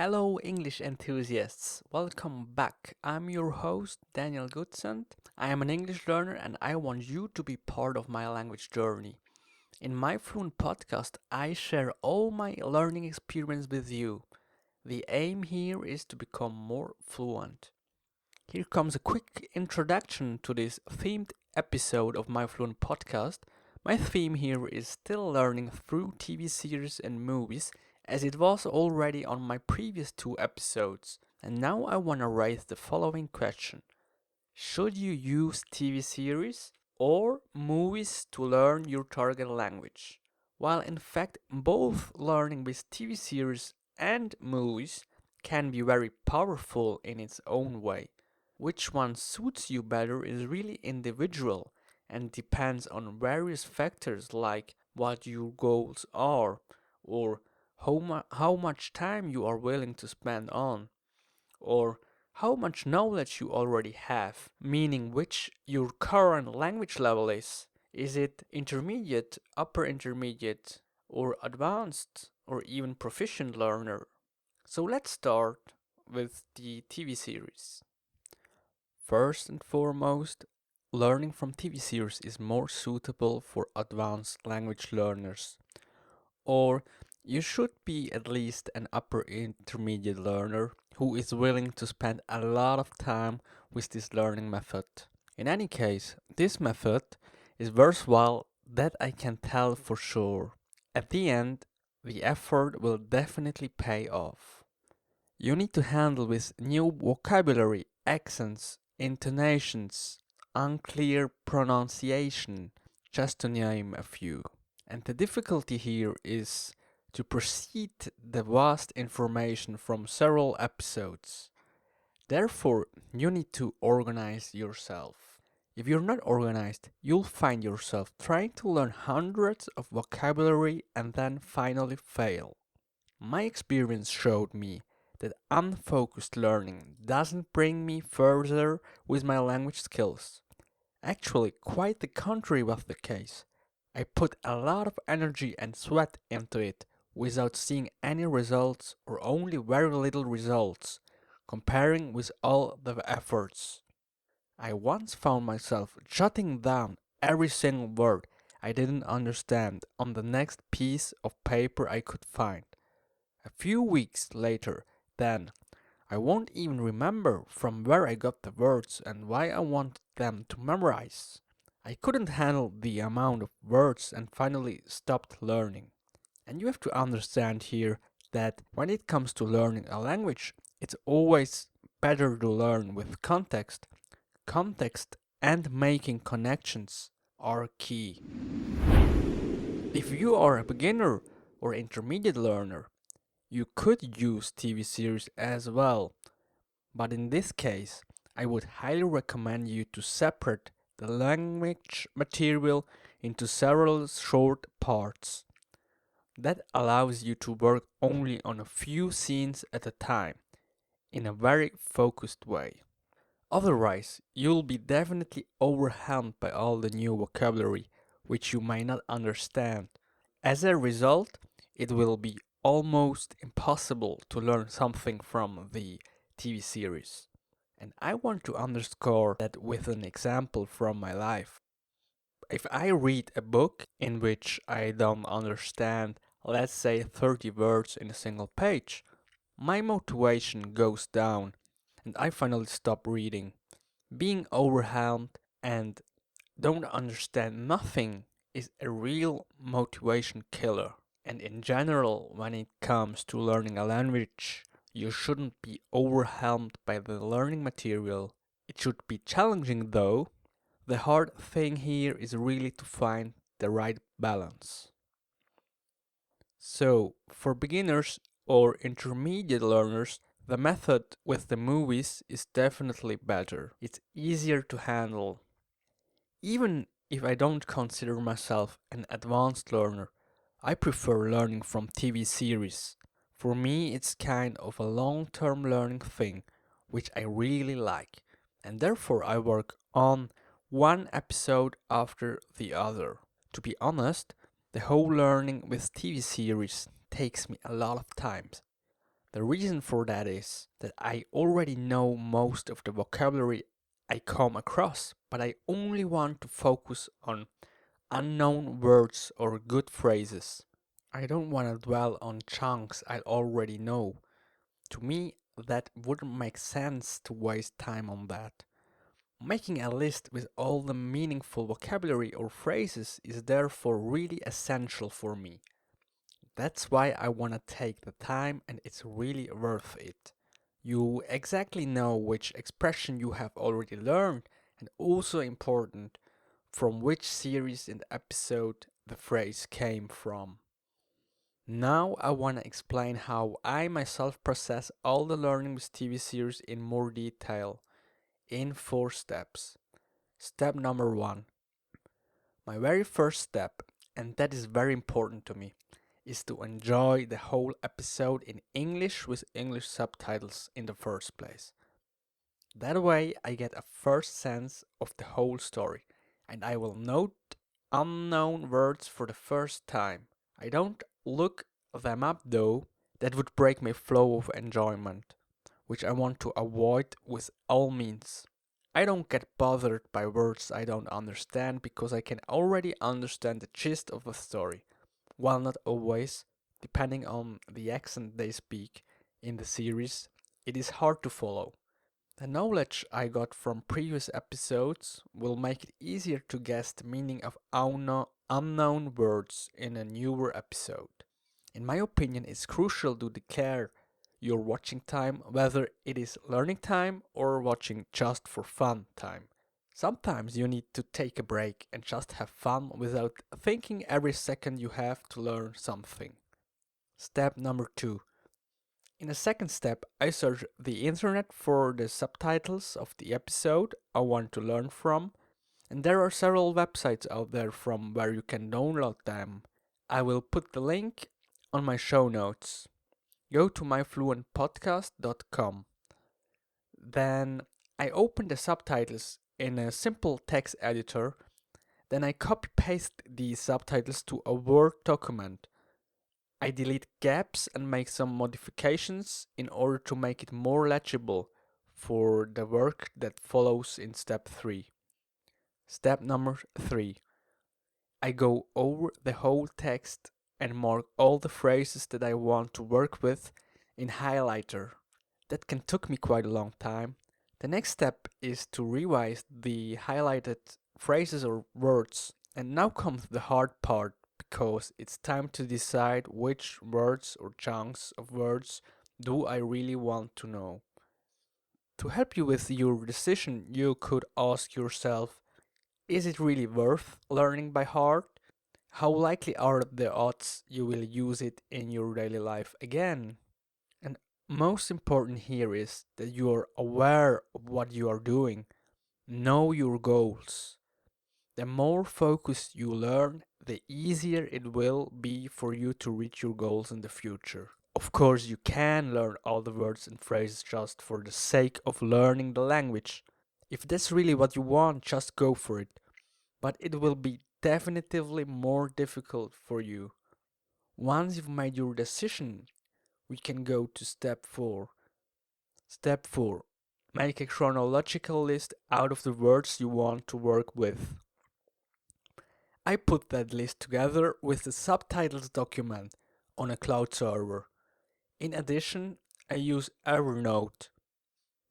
Hello, English enthusiasts. Welcome back. I'm your host, Daniel Goodson. I am an English learner and I want you to be part of my language journey. In my Fluent podcast, I share all my learning experience with you. The aim here is to become more fluent. Here comes a quick introduction to this themed episode of my Fluent podcast. My theme here is still learning through TV series and movies, as it was already on my previous two episodes. And now I want to raise the following question. Should you use TV series or movies to learn your target language? While in fact both learning with TV series and movies can be very powerful in its own way. Which one suits you better is really individual and depends on various factors like what your goals are or how much time you are willing to spend on or how much knowledge you already have, meaning which your current language level is. Is it intermediate, upper intermediate, or advanced, or even proficient learner? So let's start with the TV series. First and foremost, learning from TV series is more suitable for advanced language learners, or you should be at least an upper intermediate learner who is willing to spend a lot of time with this learning method. In any case, this method is worthwhile, that I can tell for sure. At the end, the effort will definitely pay off. You need to handle with new vocabulary, accents, intonations, unclear pronunciation, just to name a few. And the difficulty here is to proceed the vast information from several episodes. Therefore, you need to organize yourself. If you're not organized, you'll find yourself trying to learn hundreds of vocabulary and then finally fail. My experience showed me that unfocused learning doesn't bring me further with my language skills. Actually, quite the contrary was the case. I put a lot of energy and sweat into it without seeing any results or only very little results, comparing with all the efforts. I once found myself jotting down every single word I didn't understand on the next piece of paper I could find. A few weeks later, then, I won't even remember from where I got the words and why I wanted them to memorize. I couldn't handle the amount of words and finally stopped learning. And you have to understand here that when it comes to learning a language, it's always better to learn with context. Context and making connections are key. If you are a beginner or intermediate learner, you could use TV series as well, but in this case, I would highly recommend you to separate the language material into several short parts. That allows you to work only on a few scenes at a time, in a very focused way. Otherwise, you'll be definitely overwhelmed by all the new vocabulary, which you might not understand. As a result, it will be almost impossible to learn something from the TV series. And I want to underscore that with an example from my life. If I read a book in which I don't understand, let's say 30 words in a single page, my motivation goes down and I finally stop reading. Being overwhelmed and don't understand nothing is a real motivation killer. And in general, when it comes to learning a language, you shouldn't be overwhelmed by the learning material. It should be challenging though. The hard thing here is really to find the right balance. So, for beginners or intermediate learners, the method with the movies is definitely better. It's easier to handle. Even if I don't consider myself an advanced learner, I prefer learning from TV series. For me, it's kind of a long-term learning thing, which I really like, and therefore I work on one episode after the other. To be honest, the whole learning with TV series takes me a lot of time. The reason for that is that I already know most of the vocabulary I come across, but I only want to focus on unknown words or good phrases. I don't want to dwell on chunks I already know. To me, that wouldn't make sense to waste time on that. Making a list with all the meaningful vocabulary or phrases is therefore really essential for me. That's why I want to take the time and it's really worth it. You exactly know which expression you have already learned and also important from which series and episode the phrase came from. Now I want to explain how I myself process all the learning with TV series in more detail in 4 steps. Step number 1. My very first step, and that is very important to me, is to enjoy the whole episode in English with English subtitles in the first place. That way I get a first sense of the whole story, and I will note unknown words for the first time. I don't look them up though, that would break my flow of enjoyment, which I want to avoid with all means. I don't get bothered by words I don't understand because I can already understand the gist of a story, while not always, depending on the accent they speak in the series, it is hard to follow. The knowledge I got from previous episodes will make it easier to guess the meaning of unknown words in a newer episode. In my opinion, it's crucial to declare your watching time, whether it is learning time or watching just for fun time. Sometimes you need to take a break and just have fun without thinking every second you have to learn something. Step number 2. In the second step, I search the internet for the subtitles of the episode I want to learn from, and there are several websites out there from where you can download them. I will put the link on my show notes. Go to myfluentpodcast.com. Then I open the subtitles in a simple text editor. Then I copy paste the subtitles to a Word document. I delete gaps and make some modifications in order to make it more legible for the work that follows in step 3. Step number 3. I go over the whole text and mark all the phrases that I want to work with in highlighter. That can took me quite a long time. The next step is to revise the highlighted phrases or words. And now comes the hard part because it's time to decide which words or chunks of words do I really want to know. To help you with your decision, you could ask yourself, is it really worth learning by heart? How likely are the odds you will use it in your daily life again? And most important here is that you are aware of what you are doing. Know your goals. The more focused you learn, the easier it will be for you to reach your goals in the future. Of course, you can learn all the words and phrases just for the sake of learning the language. If that's really what you want, just go for it. But it will be definitively more difficult for you. Once you've made your decision, we can go to step 4. Step 4. Make a chronological list out of the words you want to work with. I put that list together with the subtitles document on a cloud server. In addition, I use Evernote.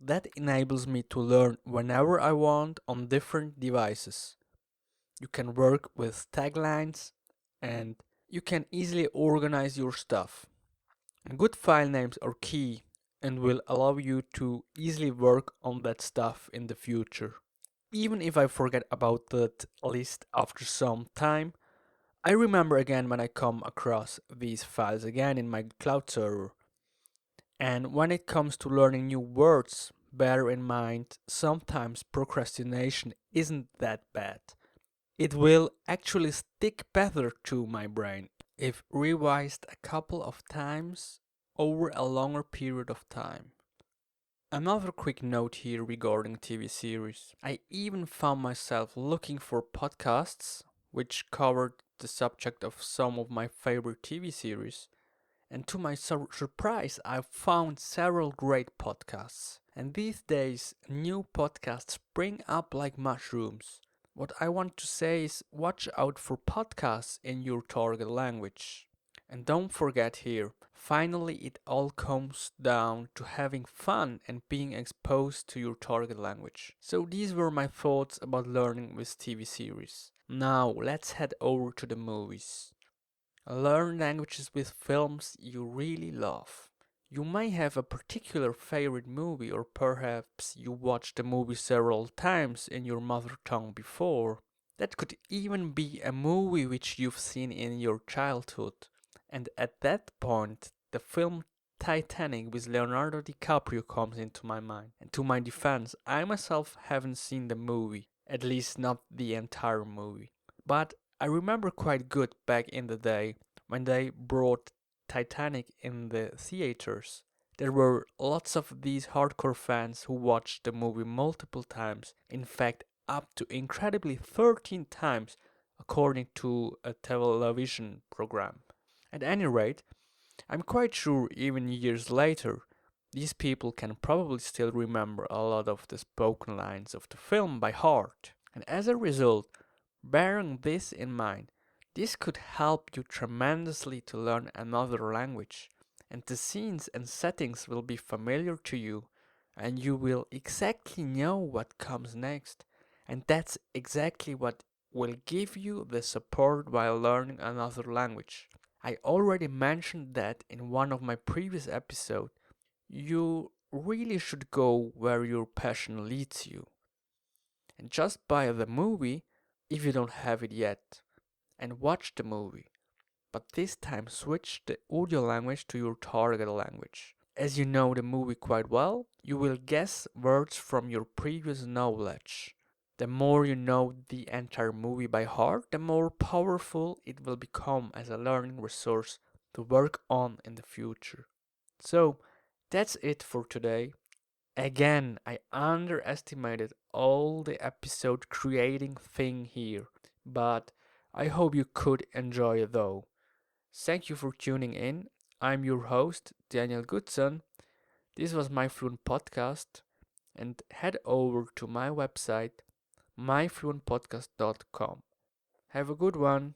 That enables me to learn whenever I want on different devices. You can work with taglines and you can easily organize your stuff. Good file names are key and will allow you to easily work on that stuff in the future. Even if I forget about that list after some time, I remember again when I come across these files again in my cloud server. And when it comes to learning new words, bear in mind sometimes procrastination isn't that bad. It will actually stick better to my brain if revised a couple of times over a longer period of time. Another quick note here regarding TV series. I even found myself looking for podcasts which covered the subject of some of my favorite TV series, And to my surprise, I've found several great podcasts. And these days, new podcasts spring up like mushrooms. What I want to say is watch out for podcasts in your target language. And don't forget here, finally it all comes down to having fun and being exposed to your target language. So these were my thoughts about learning with TV series. Now let's head over to the movies. Learn languages with films you really love. You may have a particular favorite movie, or perhaps you watched the movie several times in your mother tongue before. That could even be a movie which you've seen in your childhood. And at that point, the film Titanic with Leonardo DiCaprio comes into my mind. And to my defense, I myself haven't seen the movie, at least not the entire movie. But I remember quite good back in the day when they brought Titanic in the theaters. There were lots of these hardcore fans who watched the movie multiple times, in fact, up to incredibly 13 times, according to a television program. At any rate, I'm quite sure even years later, these people can probably still remember a lot of the spoken lines of the film by heart. And as a result, bearing this in mind, this could help you tremendously to learn another language, and the scenes and settings will be familiar to you, and you will exactly know what comes next. And that's exactly what will give you the support while learning another language. I already mentioned that in one of my previous episodes. You really should go where your passion leads you. And just buy the movie if you don't have it yet, and watch the movie. But this time switch the audio language to your target language. As you know the movie quite well, you will guess words from your previous knowledge. The more you know the entire movie by heart, the more powerful it will become as a learning resource to work on in the future. So, that's it for today. Again, I underestimated all the episode creating thing here, but I hope you could enjoy it though. Thank you for tuning in. I'm your host, Daniel Goodson. This was my Fluent podcast, and head over to my website, myfluentpodcast.com. Have a good one.